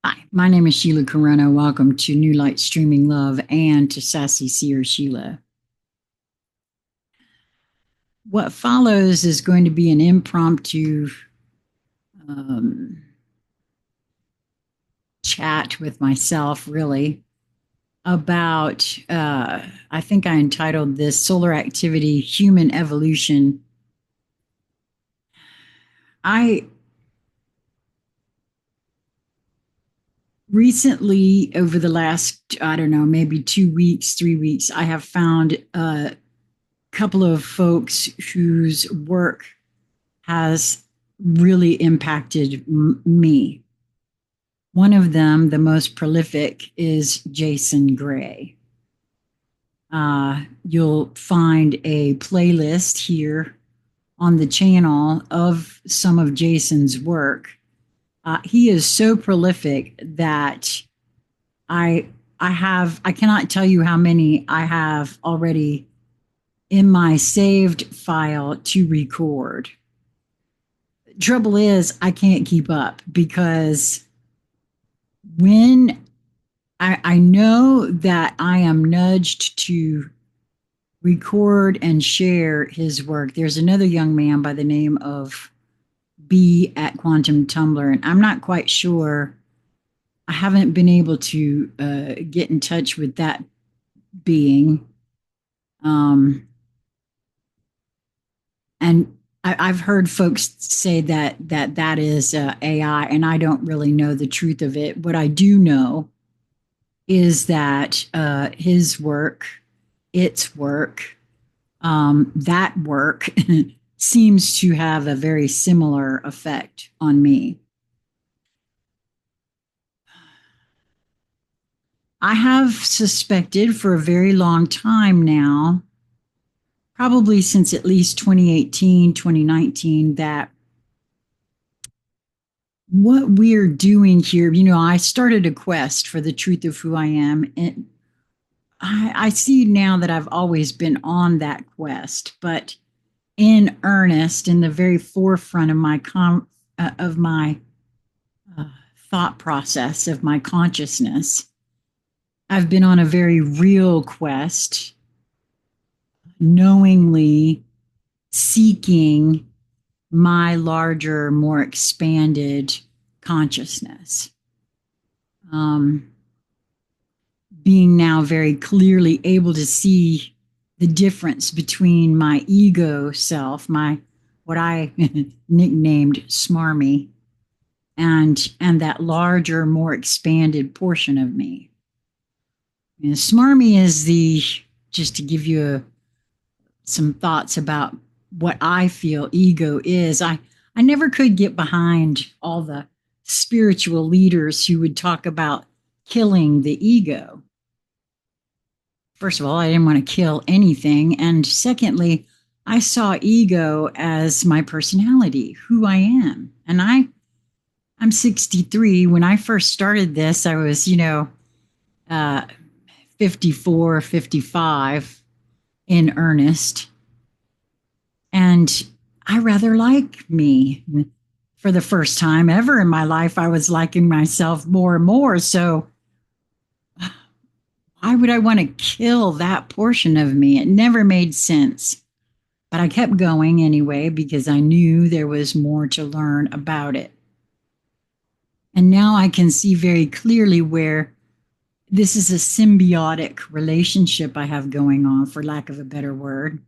Hi, my name is Sheila Corona. Welcome to New Light Streaming Love and to Sassy Seer Sheila. What follows is going to be an impromptu um, chat with myself, really, about, I think I entitled this Solar Activity Human Evolution. I recently, over the last, I don't know, maybe 2 weeks, 3 weeks, I have found a couple of folks whose work has really impacted me. One of them, the most prolific, is Jason Gray. You'll find a playlist here on the channel of some of Jason's work. He is so prolific that I I cannot tell you how many I have already in my saved file to record. Trouble is, I can't keep up because when I know that I am nudged to record and share his work, there's another young man by the name of B at Quantum Tumblr, and I'm not quite sure. I haven't been able to get in touch with that being. And I've heard folks say that is AI, and I don't really know the truth of it. What I do know is that his work, its work, that work seems to have a very similar effect on me. I have suspected for a very long time now, probably since at least 2018, 2019, that what we're doing here, I started a quest for the truth of who I am. And I see now that I've always been on that quest, but in earnest, in the very forefront of my thought process, of my consciousness, I've been on a very real quest, knowingly seeking my larger, more expanded consciousness. Being now very clearly able to see the difference between my ego self, what I nicknamed Smarmy, and that larger, more expanded portion of me. And Smarmy is just to give you some thoughts about what I feel ego is. I never could get behind all the spiritual leaders who would talk about killing the ego. First of all, I didn't want to kill anything. And secondly, I saw ego as my personality, who I am. And I'm 63. When I first started this, I was, 54, 55 in earnest. And I rather like me. For the first time ever in my life, I was liking myself more and more. So why would I want to kill that portion of me? It never made sense. But I kept going anyway because I knew there was more to learn about it. And now I can see very clearly where this is a symbiotic relationship I have going on, for lack of a better word,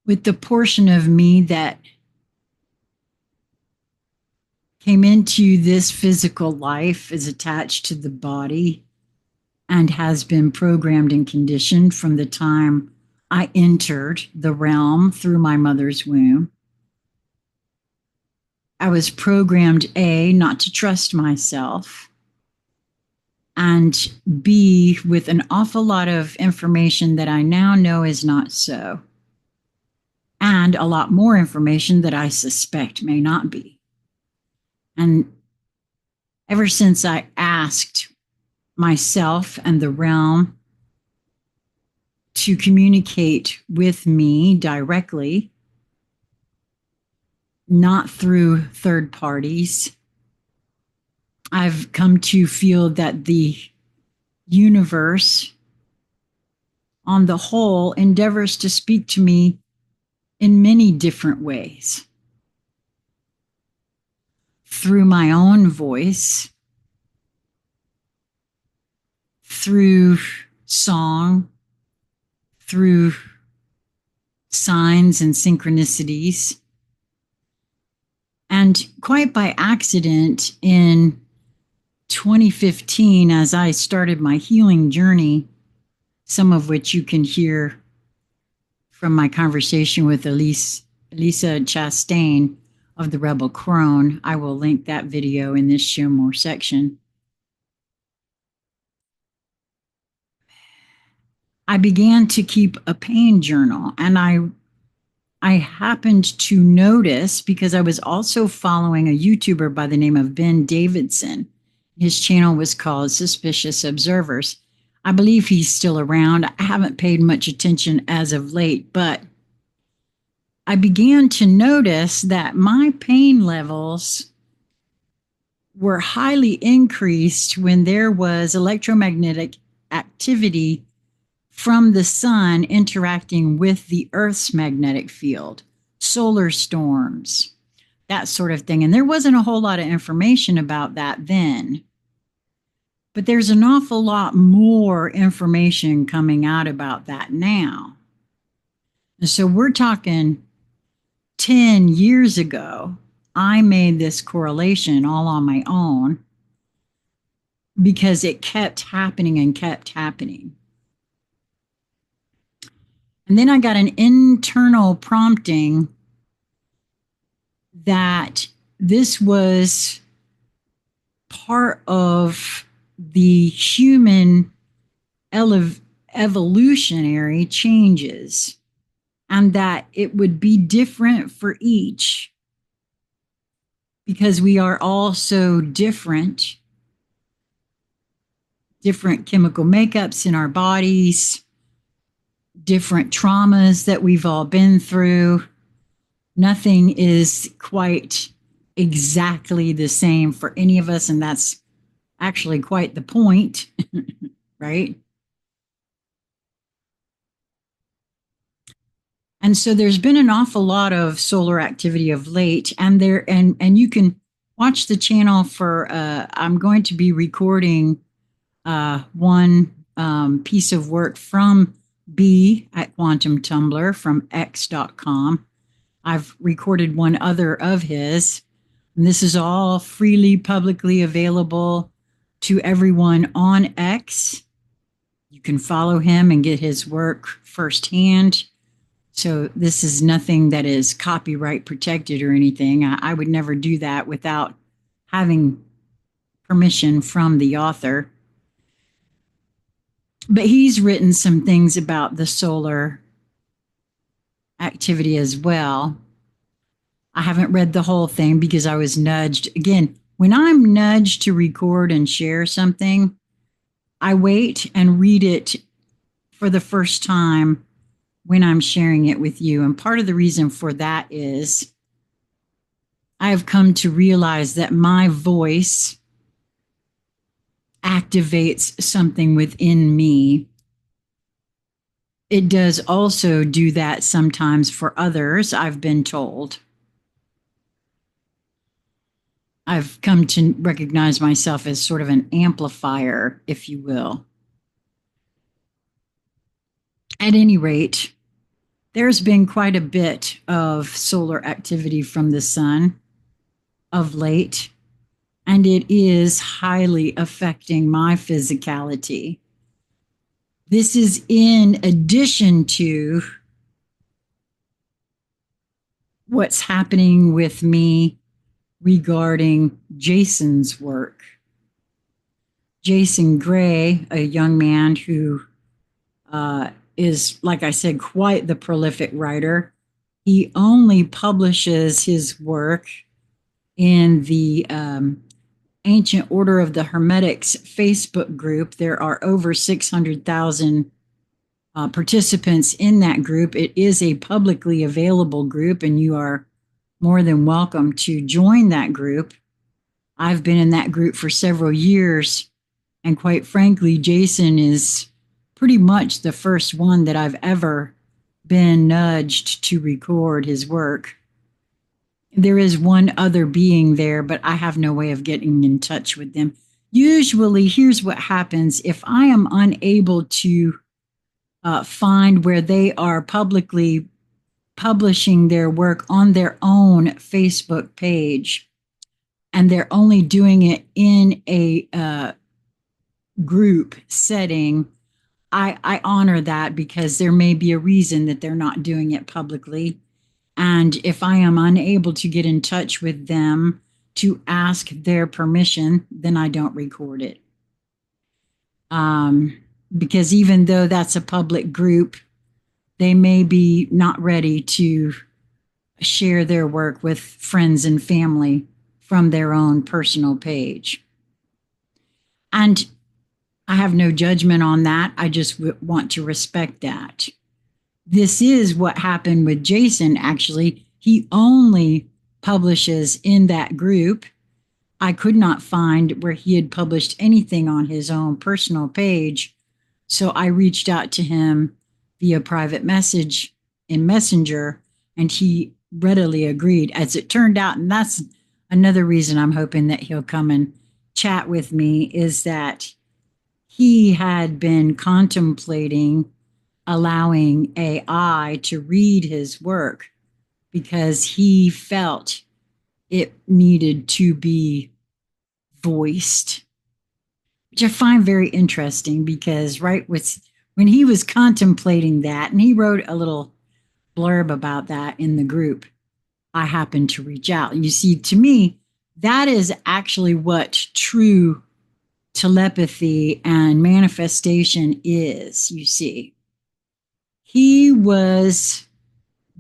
with the portion of me that came into this physical life, is attached to the body, and has been programmed and conditioned from the time I entered the realm through my mother's womb. I was programmed, A, not to trust myself, and B, with an awful lot of information that I now know is not so, and a lot more information that I suspect may not be. And ever since I asked myself and the realm to communicate with me directly, not through third parties, I've come to feel that the universe on the whole endeavors to speak to me in many different ways. Through my own voice, through song, through signs and synchronicities. And quite by accident, in 2015, as I started my healing journey, some of which you can hear from my conversation with Lisa Chastain of the Rebel Crone. I will link that video in this Share More section. I began to keep a pain journal, and I happened to notice, because I was also following a YouTuber by the name of Ben Davidson. His channel was called Suspicious Observers. I believe he's still around. I haven't paid much attention as of late, but I began to notice that my pain levels were highly increased when there was electromagnetic activity from the sun interacting with the Earth's magnetic field, solar storms, that sort of thing. And there wasn't a whole lot of information about that then. But there's an awful lot more information coming out about that now. And so we're talking 10 years ago, I made this correlation all on my own because it kept happening and kept happening. And then I got an internal prompting that this was part of the human evolutionary changes, and that it would be different for each because we are all so different chemical makeups in our bodies, different traumas that we've all been through. Nothing is quite exactly the same for any of us, and that's actually quite the point, right? And so there's been an awful lot of solar activity of late, and you can watch the channel for I'm going to be recording one piece of work from B at Quantum Tumblr from X.com. I've recorded one other of his, and this is all freely publicly available to everyone on X. You can follow him and get his work firsthand. So this is nothing that is copyright protected or anything. I would never do that without having permission from the author. But he's written some things about the solar activity as well. I haven't read the whole thing because I was nudged. Again, when I'm nudged to record and share something, I wait and read it for the first time when I'm sharing it with you. And part of the reason for that is I have come to realize that my voice activates something within me. It does also do that sometimes for others, I've been told. I've come to recognize myself as sort of an amplifier, if you will. At any rate, there's been quite a bit of solar activity from the sun of late, and it is highly affecting my physicality. This is in addition to what's happening with me regarding Jason's work. Jason Gray, a young man who is, like I said, quite the prolific writer. He only publishes his work in the Ancient Order of the Hermetics Facebook group. There are over 600,000 participants in that group. It is a publicly available group, and you are more than welcome to join that group. I've been in that group for several years. And quite frankly, Jason is pretty much the first one that I've ever been nudged to record his work. There is one other being there, but I have no way of getting in touch with them. Usually, here's what happens if I am unable to find where they are publicly publishing their work on their own Facebook page, and they're only doing it in a group setting. I honor that because there may be a reason that they're not doing it publicly. And if I am unable to get in touch with them to ask their permission, then I don't record it. Because even though that's a public group, they may be not ready to share their work with friends and family from their own personal page. And I have no judgment on that. I just want to respect that. This is what happened with Jason, actually. He only publishes in that group. I could not find where he had published anything on his own personal page. So I reached out to him via private message in Messenger, and he readily agreed, as it turned out. And that's another reason I'm hoping that he'll come and chat with me, is that he had been contemplating allowing AI to read his work because he felt it needed to be voiced, which I find very interesting because when he was contemplating that, and he wrote a little blurb about that in the group, I happened to reach out. And you see, to me, that is actually what true telepathy and manifestation is, you see. He was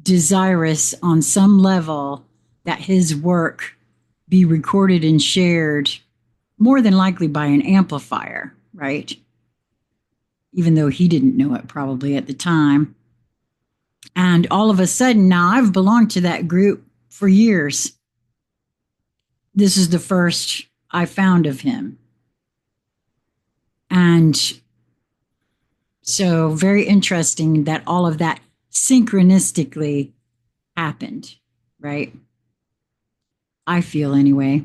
desirous on some level that his work be recorded and shared, more than likely by an amplifier, right? Even though he didn't know it probably at the time. And all of a sudden, now I've belonged to that group for years. This is the first I found of him. And so very interesting that all of that synchronistically happened, right? I feel anyway.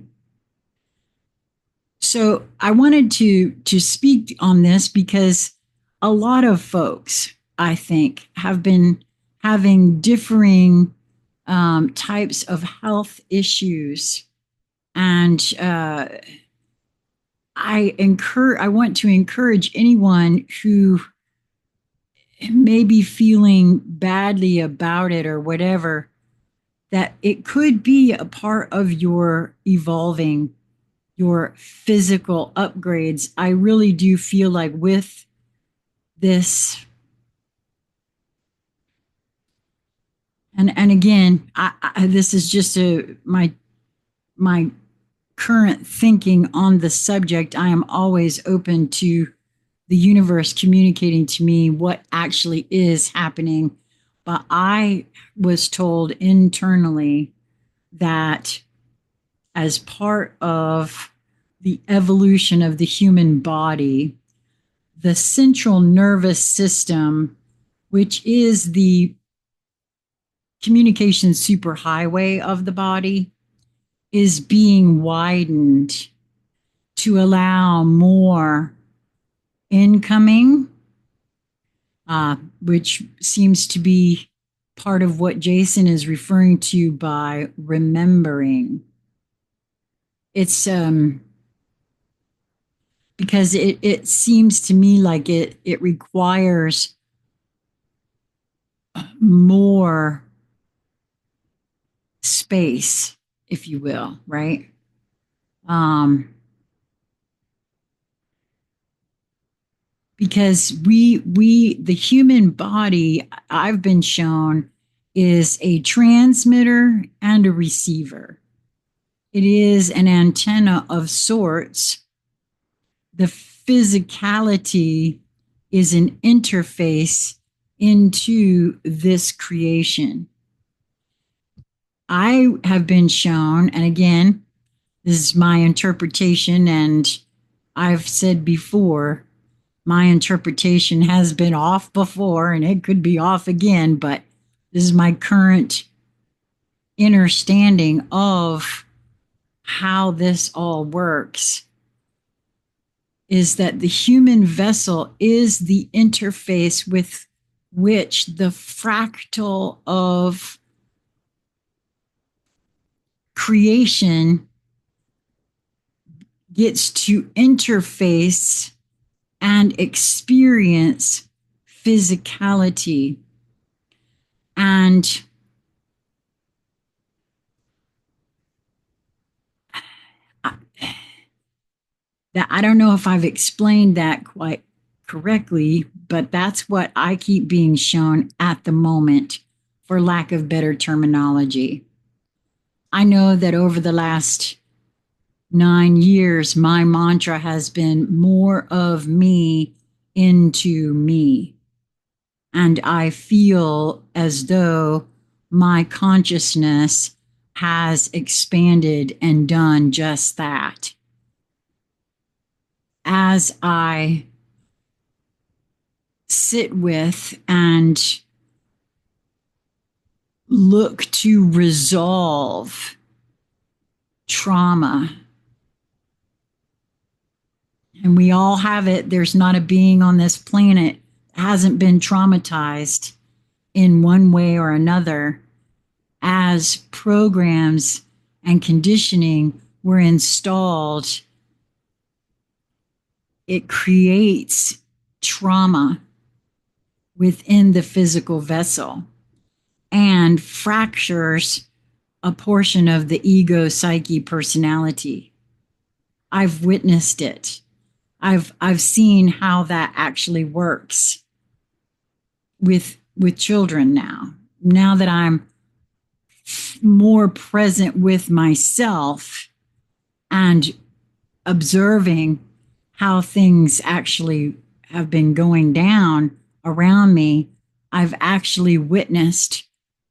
So I wanted to speak on this because a lot of folks, I think, have been having differing types of health issues, and I want to encourage anyone who may be feeling badly about it or whatever, that it could be a part of your evolving, your physical upgrades. I really do feel like with this, and again, this is just my current thinking on the subject. I am always open to the universe communicating to me what actually is happening. But I was told internally that as part of the evolution of the human body, the central nervous system, which is the communication superhighway of the body, is being widened to allow more incoming, which seems to be part of what Jason is referring to by remembering. It's because it seems to me like it requires more space, if you will, right? Because the human body, I've been shown, is a transmitter and a receiver. It is an antenna of sorts. The physicality is an interface into this creation. I have been shown, and again, This is my interpretation, and I've said before, my interpretation has been off before and it could be off again, but this is my current understanding of how this all works, is that the human vessel is the interface with which the fractal of creation gets to interface and experience physicality. And that, I don't know if I've explained that quite correctly, but that's what I keep being shown at the moment, for lack of better terminology. I know that over the last 9 years, my mantra has been more of me into me. And I feel as though my consciousness has expanded and done just that. As I sit with and look to resolve trauma, and we all have it. There's not a being on this planet that hasn't been traumatized in one way or another, as programs and conditioning were installed. It creates trauma within the physical vessel and fractures a portion of the ego, psyche, personality. I've witnessed it. I've seen how that actually works with children now. Now that I'm more present with myself and observing how things actually have been going down around me, I've actually witnessed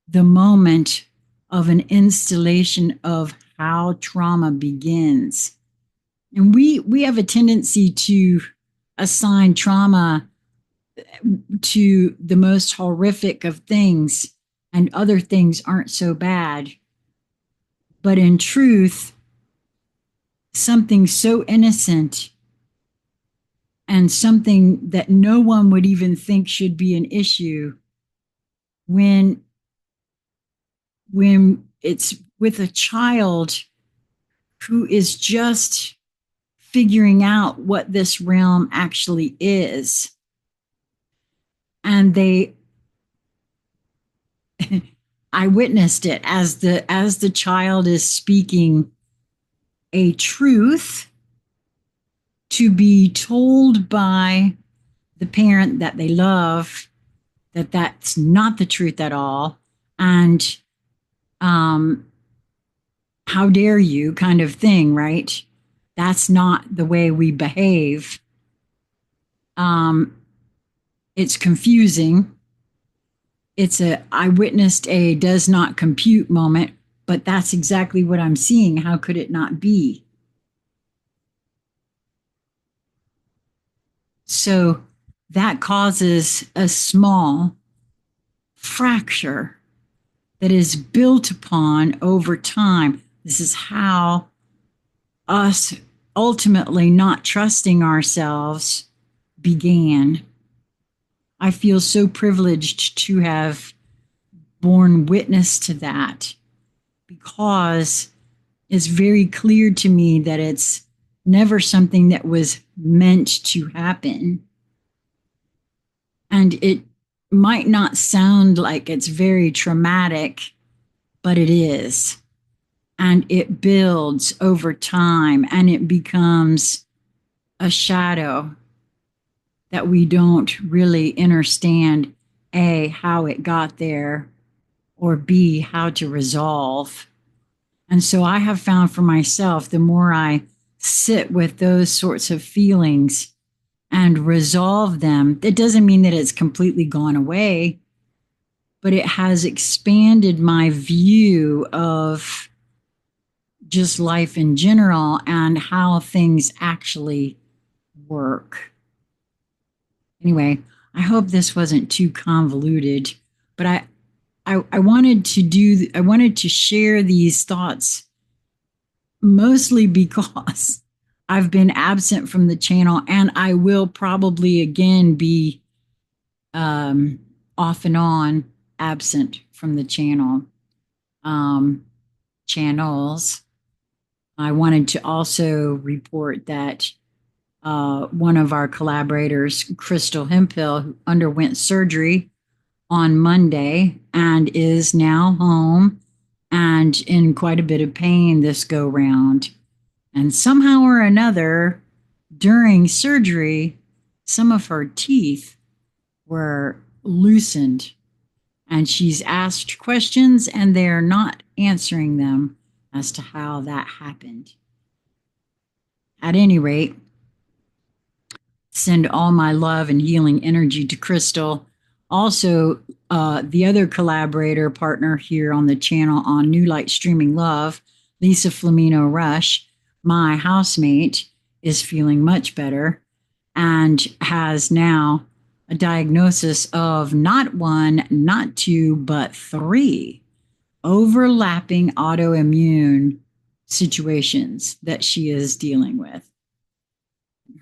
the moment of an installation of how trauma begins. And we have a tendency to assign trauma to the most horrific of things, and other things aren't so bad. But in truth, something so innocent and something that no one would even think should be an issue, when it's with a child who is just figuring out what this realm actually is. And I witnessed it as the child is speaking a truth to be told by the parent that they love that that's not the truth at all. And how dare you kind of thing, right? That's not the way we behave. It's confusing. I witnessed a does not compute moment, but that's exactly what I'm seeing. How could it not be? So that causes a small fracture that is built upon over time. This is how us ultimately not trusting ourselves began. I feel so privileged to have borne witness to that, because it's very clear to me that it's never something that was meant to happen. And it might not sound like it's very traumatic, but it is. And it builds over time, and it becomes a shadow that we don't really understand, A, how it got there, or B, how to resolve. And so I have found for myself, the more I sit with those sorts of feelings and resolve them, it doesn't mean that it's completely gone away, but it has expanded my view of just life in general and how things actually work. Anyway, I hope this wasn't too convoluted, but I wanted to share these thoughts mostly because I've been absent from the channel, and I will probably again be off and on absent from the um, channels. I wanted to also report that one of our collaborators, Crystal Hemphill, who underwent surgery on Monday and is now home and in quite a bit of pain this go round. And somehow or another, during surgery, some of her teeth were loosened, and she's asked questions and they're not answering them as to how that happened. At any rate, send all my love and healing energy to Crystal. Also, the other collaborator partner here on the channel on New Light Streaming Love, Lisa Flamino Rush, my housemate, is feeling much better and has now a diagnosis of not one, not two, but three overlapping autoimmune situations that she is dealing with.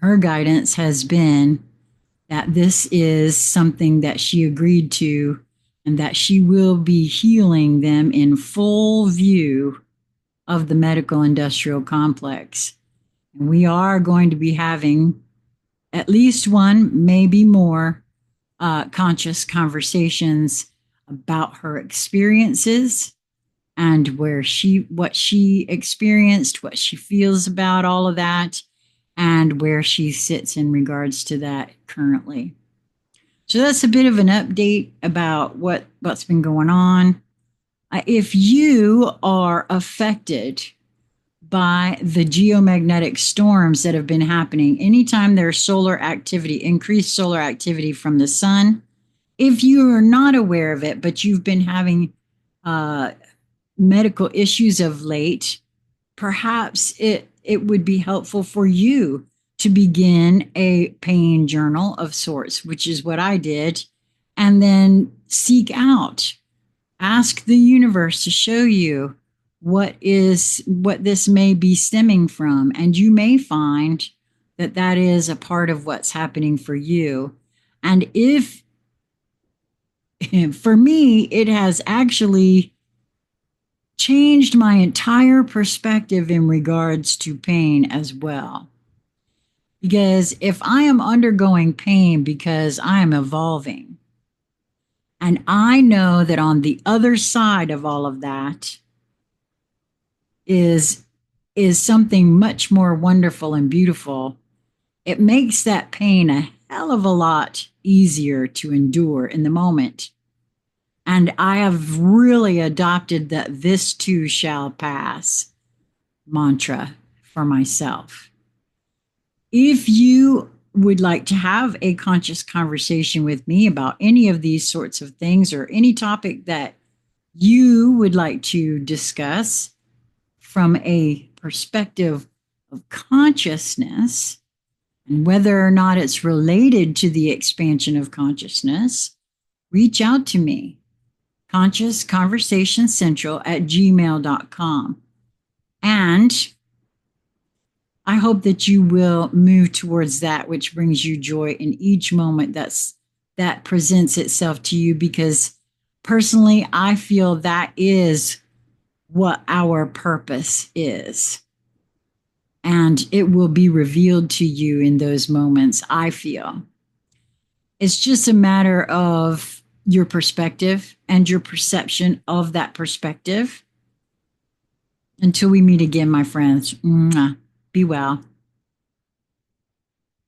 Her guidance has been that this is something that she agreed to and that she will be healing them in full view of the medical industrial complex. And we are going to be having at least one, maybe more, conscious conversations about her experiences and what she experienced, what she feels about all of that, and where she sits in regards to that currently. So that's a bit of an update about what's been going on. If you are affected by the geomagnetic storms that have been happening, anytime there's solar activity, increased solar activity from the sun, if you are not aware of it, but you've been having medical issues of late, perhaps it would be helpful for you to begin a pain journal of sorts, which is what I did, and then seek out, ask the universe to show you what this may be stemming from, and you may find that that is a part of what's happening for you. And if for me, it has actually changed my entire perspective in regards to pain as well. Because if I am undergoing pain because I am evolving, and I know that on the other side of all of that is something much more wonderful and beautiful, it makes that pain a hell of a lot easier to endure in the moment. And I have really adopted that this too shall pass mantra for myself. If you would like to have a conscious conversation with me about any of these sorts of things or any topic that you would like to discuss from a perspective of consciousness, and whether or not it's related to the expansion of consciousness, reach out to me. consciousconversationscentral@gmail.com. And I hope that you will move towards that which brings you joy in each moment that presents itself to you, because personally, I feel that is what our purpose is. And it will be revealed to you in those moments, I feel. It's just a matter of your perspective and your perception of that perspective. Until we meet again, my friends, be well.